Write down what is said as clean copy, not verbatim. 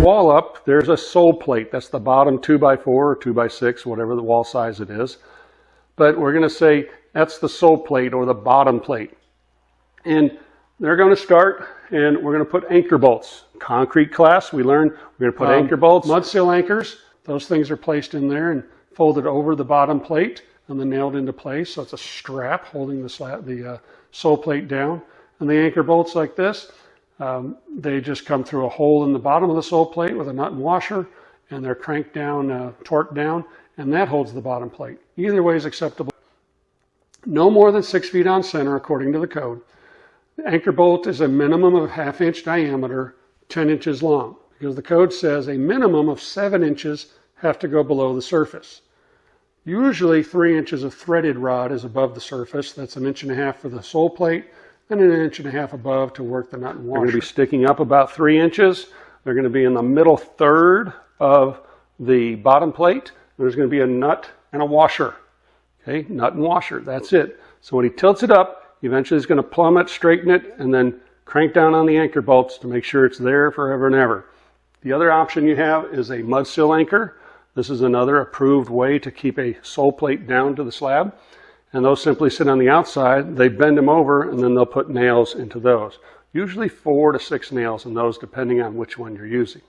wall up, there's a sole plate. That's the bottom 2x4 or 2x6, whatever the wall size it is. But we're going to say that's the sole plate or the bottom plate. And they're going to start, and we're going to put anchor bolts. Concrete class, we learned we're going to put anchor bolts. Mud seal anchors, those things are placed in there and folded over the bottom plate and then nailed into place. So it's a strap holding the sole plate down. And the anchor bolts like this, they just come through a hole in the bottom of the sole plate with a nut and washer, and they're cranked down, torqued down, and that holds the bottom plate. Either way is acceptable. No more than 6 feet on center according to the code. The anchor bolt is a minimum of 1/2 inch diameter, 10 inches long, because the code says a minimum of 7 inches have to go below the surface. Usually 3 inches of threaded rod is above the surface. That's 1.5 inches for the sole plate and 1.5 inches above to work the nut and washer. They're going to be sticking up about 3 inches. They're going to be in the middle third of the bottom plate. There's going to be a nut and a washer. Okay, nut and washer, that's it. So when he tilts it up, eventually he's going to plumb it, straighten it, and then crank down on the anchor bolts to make sure it's there forever and ever. The other option you have is a mud seal anchor. This is another approved way to keep a sole plate down to the slab. And those simply sit on the outside, they bend them over, and then they'll put nails into those. Usually 4 to 6 nails in those, depending on which one you're using.